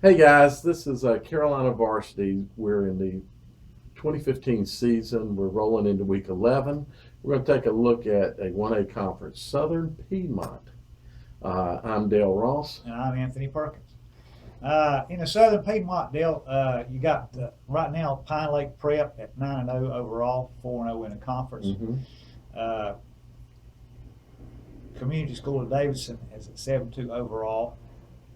Hey guys, this is Carolina Varsity. We're in the 2015 season. We're rolling into week 11. We're going to take a look at a 1A conference, Southern Piedmont. I'm Dale Ross. And I'm Anthony Perkins. In the Southern Piedmont, Dale, you got right now Pine Lake Prep at 9-0 overall, 4-0 in the conference. Community School of Davidson is at 7-2 overall.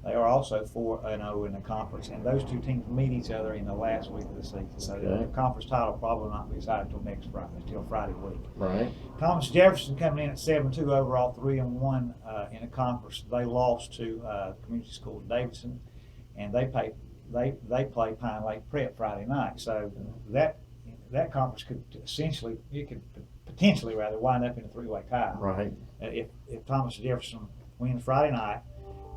They are also 4-0 in the conference, and those two teams meet each other in the last week of the season. So the conference title probably not be decided until Friday week. Right. Thomas Jefferson coming in at 7-2 overall, 3-1 in the conference. They lost to Community School of Davidson, and they play Pine Lake Prep Friday night. So that conference could potentially wind up in a three-way tie. Right. If Thomas Jefferson wins Friday night,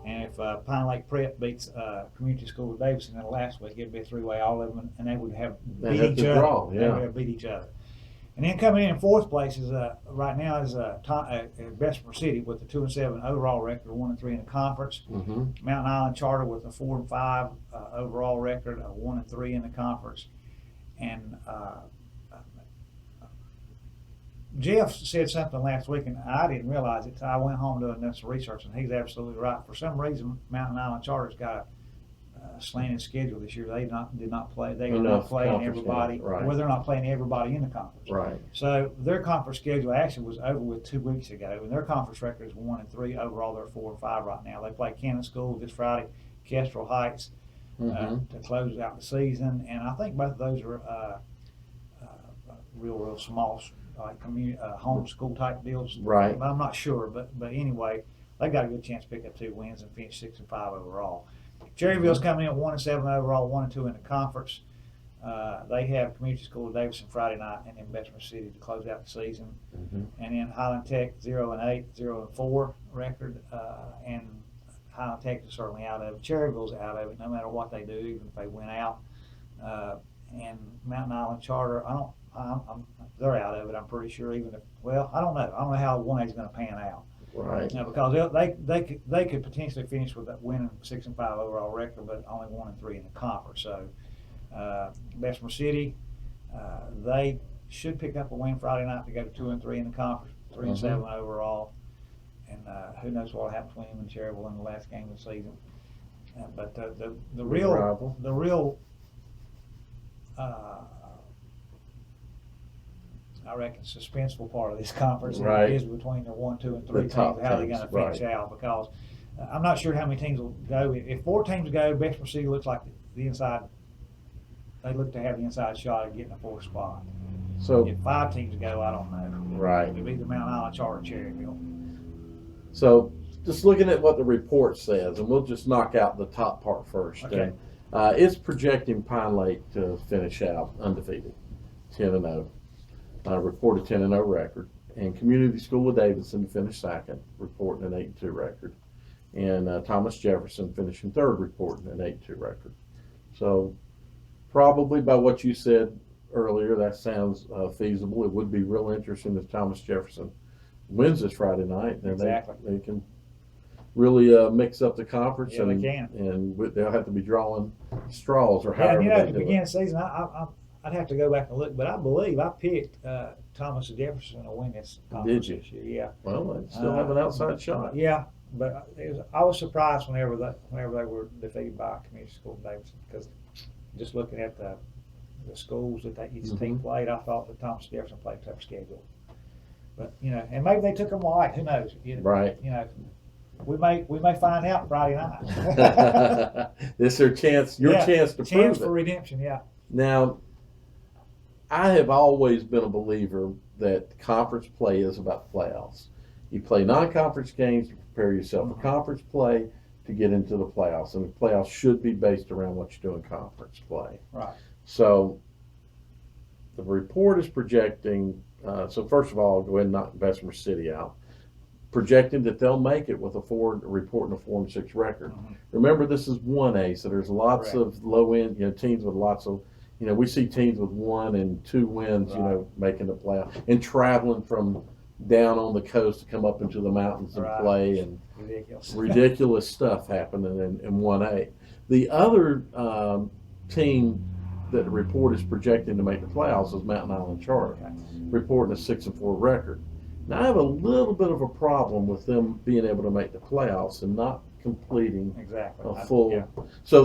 and if Pine Lake Prep beats Community School of Davidson in the last week, it'd be a three-way, all of them, and they would have beat each other. Draw, yeah. They would have beat each other. And then coming in fourth place is right now is Bessemer City with a 2-7 overall record, 1-3 in the conference. Mountain Island Charter with a 4-5 overall record, 1-3 in the conference. And Jeff said something last week, and I didn't realize it. I went home doing some research, and he's absolutely right. For some reason, Mountain Island Charter's got a slanted schedule this year. They did not play. They are not playing everybody. Right. Well, they're not playing everybody in the conference. Right. So their conference schedule actually was over with 2 weeks ago, and their conference record is 1-3 overall. They're 4-5 right now. They play Cannon School this Friday, Kestrel Heights to close out the season, and I think both of those are real small. Like community homeschool type deals, right? But I'm not sure. But anyway, they got a good chance to pick up 2 wins and finish 6-5 overall. Cherryville's coming in at 1-7 overall, 1-2 in the conference. They have Community School of Davidson Friday night, and then Bessemer City to close out the season. And then Highland Tech 0-8, 0-4 record, and Highland Tech is certainly out of it. Cherryville's out of it, no matter what they do, even if they win out. And Mountain Island Charter, they're out of it. I'm pretty sure. Even if, I don't know. I don't know how 1A is going to pan out. Right. Because they could potentially finish with that winning 6-5 overall record, but only 1-3 in the conference. So Bessemer City, they should pick up a win Friday night to go to 2-3 in the conference, 3-7 overall. And who knows what will happen between them and Cherryville in the last game of the season. But the real I reckon suspenseful part of this conference is between the 1, 2, and 3 teams, how they're going to finish out. Because I'm not sure how many teams will go. If 4 teams go, Bessemer City looks like the inside. They look to have the inside shot at getting a 4th spot. So if 5 teams go, I don't know. Right. It'll be the Mountain Island Charter, Cherryville. So just looking at what the report says, and we'll just knock out the top part first. Okay. It's projecting Pine Lake to finish out undefeated, 10-0. Reported 10-0 record, and Community School of Davidson to finish second, reporting an 8-2 record, and Thomas Jefferson finishing third, reporting an 8-2 record. So probably by what you said earlier, that sounds feasible. It would be real interesting if Thomas Jefferson wins this Friday night, and they can really mix up the conference. Yeah, and they can. And they'll have to be drawing straws or however. Yeah, at the beginning of the season, I'd have to go back and look, but I believe I picked Thomas Jefferson to win this conference this year. Yeah. Well, they still have an outside shot. Yeah, but I was surprised whenever they were defeated by Community School of Davidson, because just looking at the schools that each team played, I thought that Thomas Jefferson played a tough schedule. But and maybe they took them light. Who knows? Right. We may find out Friday night. This is their chance. Your chance to prove it. Chance for redemption. Yeah. Now, I have always been a believer that conference play is about the playoffs. You play non-conference games to prepare yourself for conference play to get into the playoffs, and the playoffs should be based around what you do in conference play. Right. So the report is projecting. So first of all, I'll go ahead and knock Bessemer City out. Projecting that they'll make it with reporting a 4-6 record. Remember, this is 1A, so there's lots of low end, teams with lots of. We see teams with 1 and 2 wins, making the playoff and traveling from down on the coast to come up into the mountains and play, and ridiculous stuff happening in 1A. The other team that the report is projecting to make the playoffs is Mountain Island Charter, Okay. reporting a 6-4 record. Now I have a little bit of a problem with them being able to make the playoffs and not completing Exactly. a full. Yeah. So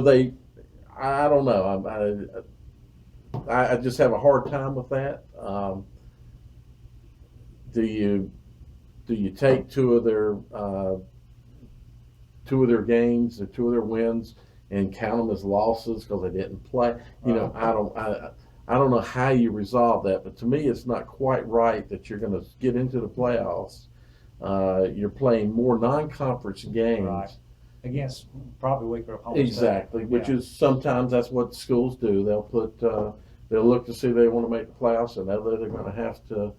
I don't know. I just have a hard time with that. Do you take two of their games or two of their wins and count them as losses because they didn't play? You know, I don't know how you resolve that, but to me, it's not quite right that you're going to get into the playoffs. You're playing more non-conference games. Right. Against probably weaker opponents. Exactly, which Yeah. is sometimes that's what schools do. They'll look to see if they want to make the playoffs, and know that they're going to have to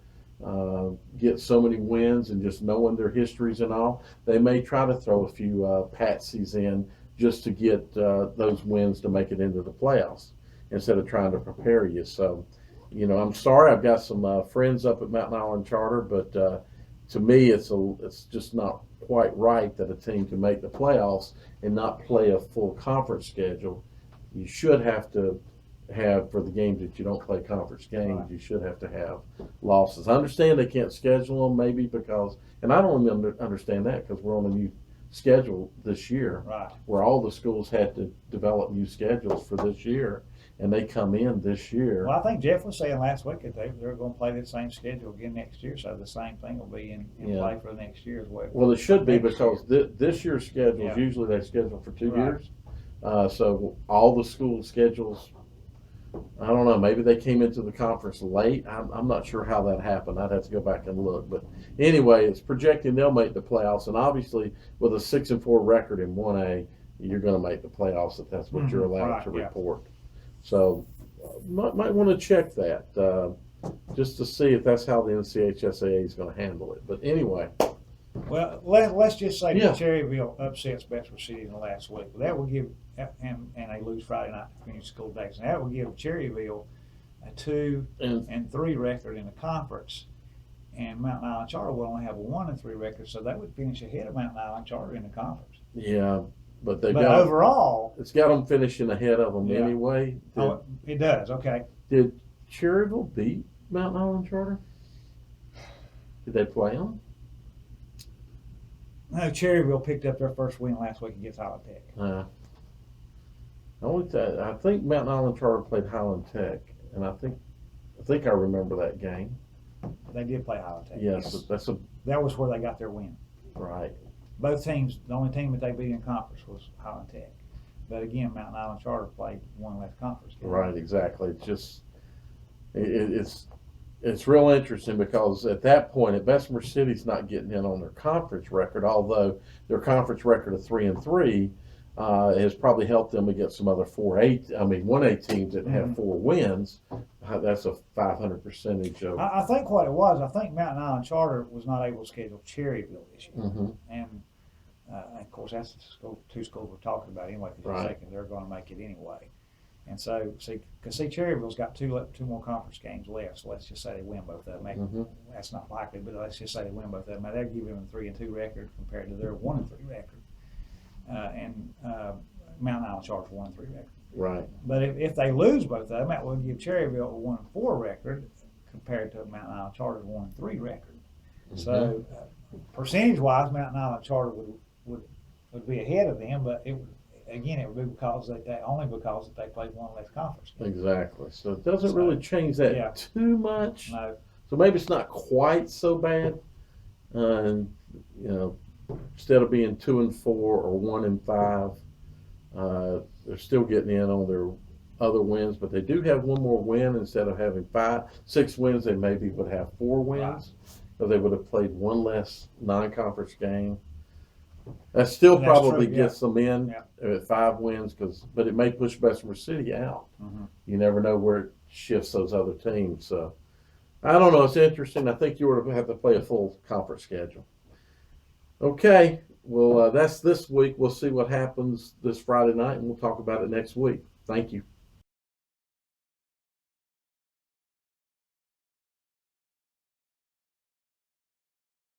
get so many wins, and just knowing their histories and all, they may try to throw a few patsies in just to get those wins to make it into the playoffs instead of trying to prepare you. So, you know, I'm sorry, I've got some friends up at Mountain Island Charter, but to me, it's just not quite right that a team can make the playoffs and not play a full conference schedule. You should have to have, for the games that you don't play conference games, Right. you should have to have losses. I understand they can't schedule them maybe because, and I don't even understand that because we're on a new schedule this year Right. where all the schools had to develop new schedules for this year, and they come in this year. Well, I think Jeff was saying last week that they're going to play the same schedule again next year, so the same thing will be in Yeah. play for the next year as well. Well, it should be Next because this year's schedules, Yeah. usually they schedule for 2 Right. years. So all the school schedules, I don't know, maybe they came into the conference late. I'm not sure how that happened. I'd have to go back and look. But anyway, it's projecting they'll make the playoffs. And obviously, with a 6-4 record in 1A, you're going to make the playoffs if that's what you're allowed Right, to yeah. report. So might want to check that just to see if that's how the NCHSAA is going to handle it. But anyway. Well, let's just say Yeah. that Cherryville upsets Bedford City in the last week. That will give, and they lose Friday night to Community School Days. And that will give Cherryville a 2-3 record in the conference. And Mountain Island Charter will only have a 1-3 record, so they would finish ahead of Mountain Island Charter in the conference. Yeah, but But overall, it's got them finishing ahead of them Yeah. anyway. it does. Okay. Did Cherryville beat Mountain Island Charter? Did they play them? No, Cherryville picked up their first win last week against Highland Tech. I think Mountain Island Charter played Highland Tech, and I think I remember that game. They did play Highland Tech. Yes, that's That was where they got their win. right. Both teams, the only team that they beat in conference was Highland Tech. But again, Mountain Island Charter played one less conference game. Right, exactly. It's just it's real interesting because at that point, at Bessemer City's not getting in on their conference record, although their conference record of 3-3 has probably helped them against some other 1A teams that have 4 wins. That's a 500 percentage of. I think what it was, I think Mountain Island Charter was not able to schedule Cherryville this year. Mhm. And of course, that's the two schools we're talking about anyway, because Right. you're thinking they're going to make it anyway. And so, Cherryville's got two more conference games left. So let's just say they win both of them. Maybe that's not likely, but let's just say they win both of them. Now, that'd give them a 3-2 record compared to their 1-3 record. And Mountain Island Charter's 1-3 record. Right. But if they lose both of them, that will give Cherryville a 1-4 record compared to Mountain Island Charter's 1-3 record. So, percentage-wise, Mountain Island Charter would be ahead of them, but it would be because that they played one less conference game. Exactly. So it doesn't really change that Yeah. too much. No, So maybe it's not quite so bad. And instead of being 2-4 or 1-5, they're still getting in on their other wins, but they do have one more win. Instead of having 6 wins, they maybe would have 4 wins. Or they would have played one less non-conference game. That still That's probably true, yeah. gets them in Yeah. at 5 wins, but it may push Bessemer City out. You never know where it shifts those other teams. So I don't know. It's interesting. I think you would have to play a full conference schedule. Okay. Well, that's this week. We'll see what happens this Friday night, and we'll talk about it next week. Thank you.